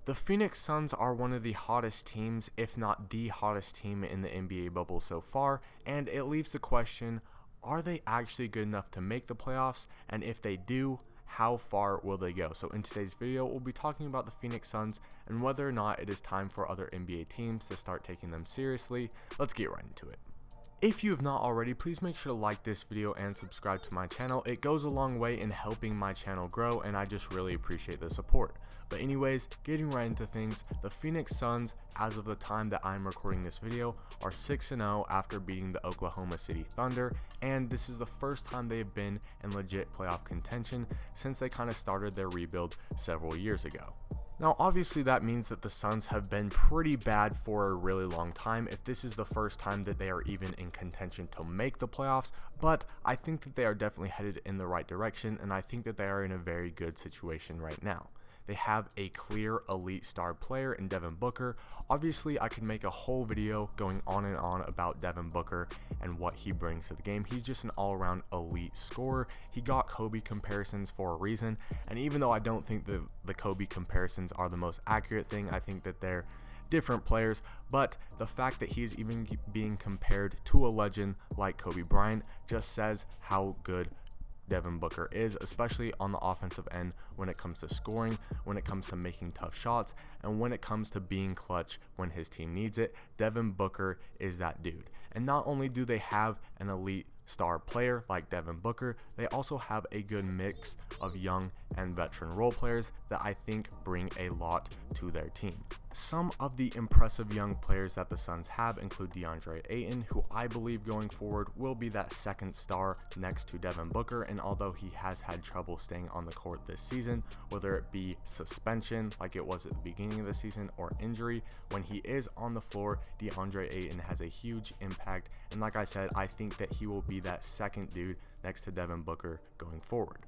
The Phoenix Suns are one of the hottest teams, if not the hottest team in the NBA bubble so far, and it leaves the question, are they actually good enough to make the playoffs? And if they do, how far will they go? So in today's video, we'll be talking about the Phoenix Suns and whether or not it is time for other NBA teams to start taking them seriously. Let's get right into it. If you have not already, please make sure to like this video and subscribe to my channel. It goes a long way in helping my channel grow, and I just really appreciate the support. But anyways, getting right into things, the Phoenix Suns, as of the time that I'm recording this video, are 6-0 after beating the Oklahoma City Thunder, and this is the first time they've been in legit playoff contention since they kind of started their rebuild several years ago. Now obviously that means that the Suns have been pretty bad for a really long time if this is the first time that they are even in contention to make the playoffs, but I think that they are definitely headed in the right direction, and I think that they are in a very good situation right now. They have a clear elite star player in Devin Booker. Obviously, I could make a whole video going on and on about Devin Booker and what he brings to the game. He's just an all-around elite scorer. He got Kobe comparisons for a reason, and even though I don't think the Kobe comparisons are the most accurate thing, I think that they're different players, but the fact that he's even being compared to a legend like Kobe Bryant just says how good Devin Booker is, especially on the offensive end when it comes to scoring, when it comes to making tough shots, and when it comes to being clutch when his team needs it. Devin Booker is that dude. And not only do they have an elite star player like Devin Booker, they also have a good mix of young and veteran role players that I think bring a lot to their team. Some of the impressive young players that the Suns have include Deandre Ayton, who I believe going forward will be that second star next to Devin Booker, and although he has had trouble staying on the court this season, whether it be suspension like it was at the beginning of the season or injury, when he is on the floor, Deandre Ayton has a huge impact, and like I said, I think that he will be that second dude next to Devin Booker going forward.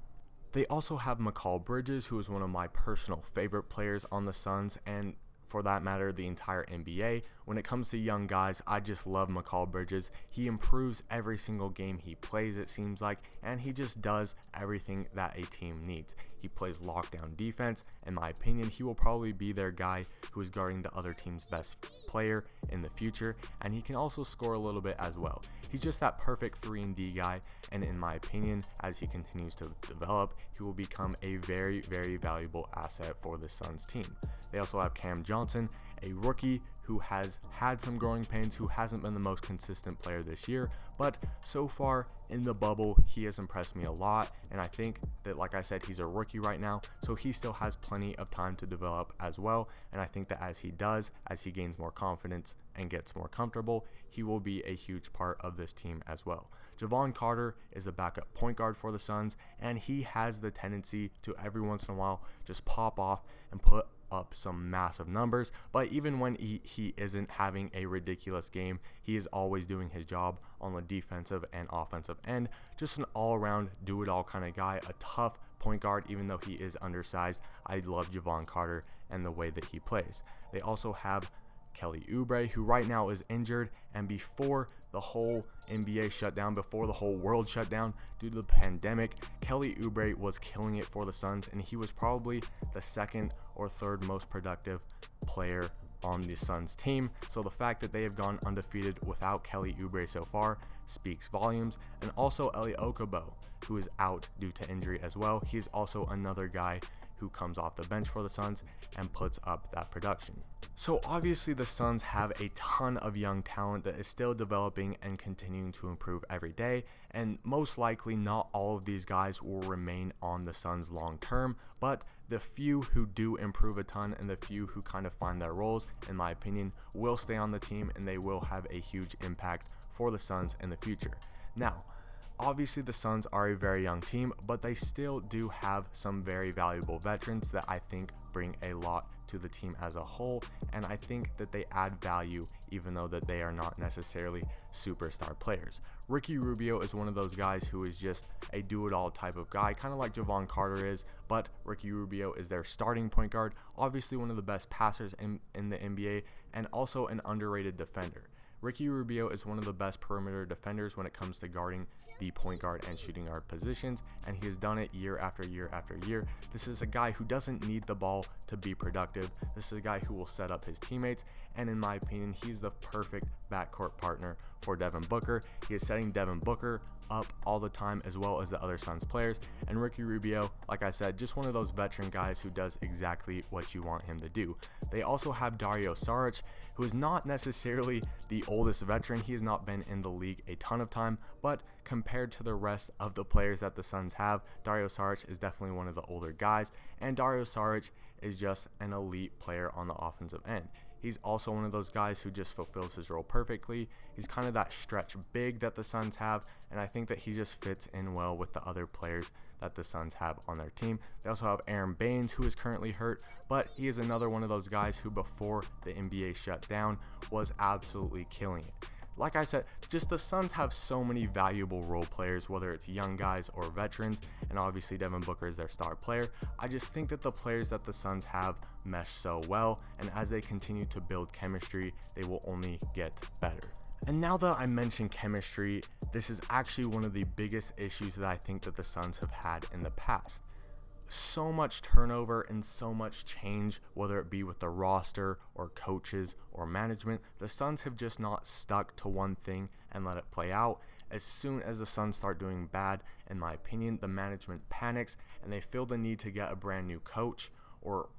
They also have Mccall Bridges, who is one of my personal favorite players on the Suns, and for that matter, the entire NBA. When it comes to young guys, I just love Mccall Bridges. He improves every single game he plays, it seems like, and he just does everything that a team needs. He plays lockdown defense. In my opinion, he will probably be their guy who is guarding the other team's best player in the future, and he can also score a little bit as well. He's just that perfect 3-and-D guy, and in my opinion, as he continues to develop, he will become a very, very valuable asset for the Suns team. They also have Cam Johnson, a rookie who has had some growing pains, who hasn't been the most consistent player this year, but so far in the bubble, he has impressed me a lot, and I think that, like I said, he's a rookie right now, so he still has plenty of time to develop as well, and I think that as he does, as he gains more confidence and gets more comfortable, he will be a huge part of this team as well. Javon Carter is a backup point guard for the Suns, and he has the tendency to every once in a while just pop off and put up some massive numbers, but even when he isn't having a ridiculous game, he is always doing his job on the defensive and offensive end. Just an all-around do-it-all kind of guy, a tough point guard even though he is undersized. I love Javon Carter and the way that he plays. They also have Kelly Ubrey, who right now is injured, and before the whole NBA shut down, before the whole world shut down due to the pandemic, Kelly Ubrey was killing it for the Suns, and he was probably the second or third most productive player on the Suns team. So the fact that they have gone undefeated without Kelly Ubrey so far speaks volumes. And also Eli Okobo, who is out due to injury as well. He is also another guy who comes off the bench for the Suns and puts up that production. So obviously the Suns have a ton of young talent that is still developing and continuing to improve every day, and most likely not all of these guys will remain on the Suns long term, but the few who do improve a ton and the few who kind of find their roles, in my opinion, will stay on the team, and they will have a huge impact for the Suns in the future. Now, obviously the Suns are a very young team, but they still do have some very valuable veterans that I think bring a lot to the team as a whole, and I think that they add value even though that they are not necessarily superstar players. Ricky Rubio is one of those guys who is just a do-it-all type of guy, kind of like Javon Carter is, but Ricky Rubio is their starting point guard, obviously one of the best passers in the NBA, and also an underrated defender. Ricky Rubio is one of the best perimeter defenders when it comes to guarding the point guard and shooting guard positions, and he has done it year after year after year. This is a guy who doesn't need the ball to be productive. This is a guy who will set up his teammates, and in my opinion, he's the perfect backcourt partner for Devin Booker. He is setting Devin Booker up all the time, as well as the other Suns players. And Ricky Rubio, like I said, just one of those veteran guys who does exactly what you want him to do. They also have Dario Saric, who is not necessarily the oldest veteran. He has not been in the league a ton of time, but compared to the rest of the players that the Suns have, Dario Saric is definitely one of the older guys, and Dario Saric is just an elite player on the offensive end. He's also one of those guys who just fulfills his role perfectly. He's kind of that stretch big that the Suns have, and I think that he just fits in well with the other players that the Suns have on their team. They also have Baines, who is currently hurt, but he is another one of those guys who before the NBA shut down was absolutely killing it. Like I said, just the Suns have so many valuable role players, whether it's young guys or veterans, and obviously Devin Booker is their star player. I just think that the players that the Suns have mesh so well, and as they continue to build chemistry, they will only get better. And now that I mentioned chemistry, this is actually one of the biggest issues that I think that the Suns have had in the past. So much turnover and so much change, whether it be with the roster or coaches or management. The Suns have just not stuck to one thing and let it play out. As soon as the Suns start doing bad, in my opinion, the management panics and they feel the need to get a brand new coach or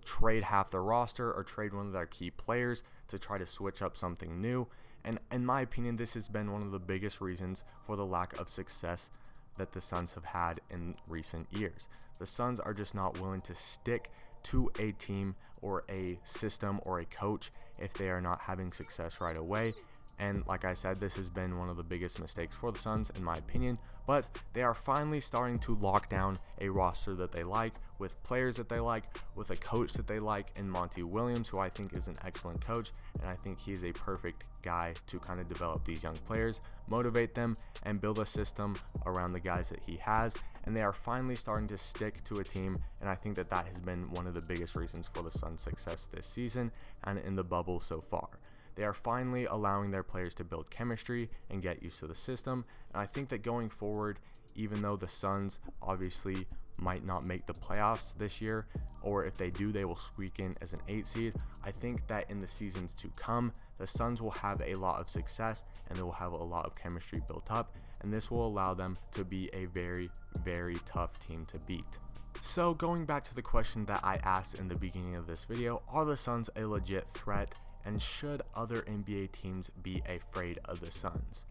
trade half the roster or trade one of their key players to try to switch up something new. And in my opinion, this has been one of the biggest reasons for the lack of success that the Suns have had in recent years. The Suns are just not willing to stick to a team or a system or a coach if they are not having success right away. And like I said, this has been one of the biggest mistakes for the Suns in my opinion, but they are finally starting to lock down a roster that they like, with players that they like, with a coach that they like in Monty Williams, who I think is an excellent coach, and I think he's a perfect guy to kind of develop these young players, motivate them, and build a system around the guys that he has. And they are finally starting to stick to a team, and I think that that has been one of the biggest reasons for the Suns' success this season and in the bubble so far. They are finally allowing their players to build chemistry and get used to the system, and I think that going forward, even though the Suns obviously might not make the playoffs this year, or if they do, they will squeak in as an 8 seed, I think that in the seasons to come, the Suns will have a lot of success and they will have a lot of chemistry built up, and this will allow them to be a very, very tough team to beat. So going back to the question that I asked in the beginning of this video, are the Suns a legit threat, and should other NBA teams be afraid of the Suns?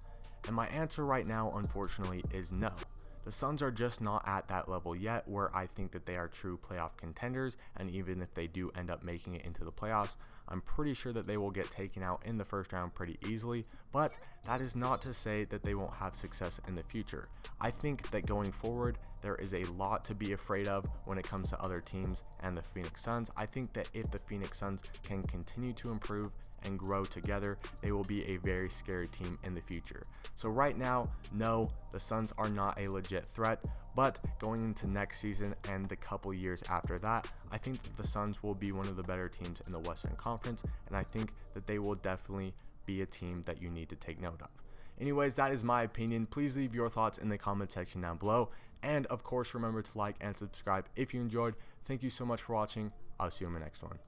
And my answer right now, unfortunately, is no. The Suns are just not at that level yet where I think that they are true playoff contenders, and even if they do end up making it into the playoffs, I'm pretty sure that they will get taken out in the first round pretty easily, but that is not to say that they won't have success in the future. I think that going forward, there is a lot to be afraid of when it comes to other teams and the Phoenix Suns. I think that if the Phoenix Suns can continue to improve and grow together, they will be a very scary team in the future. So right now, no, the Suns are not a legit threat, but going into next season and the couple years after that, I think that the Suns will be one of the better teams in the Western Conference, and I think that they will definitely be a team that you need to take note of. Anyways, that is my opinion. Please leave your thoughts in the comment section down below, and of course remember to like and subscribe if you enjoyed. Thank you so much for watching. I'll see you in my next one.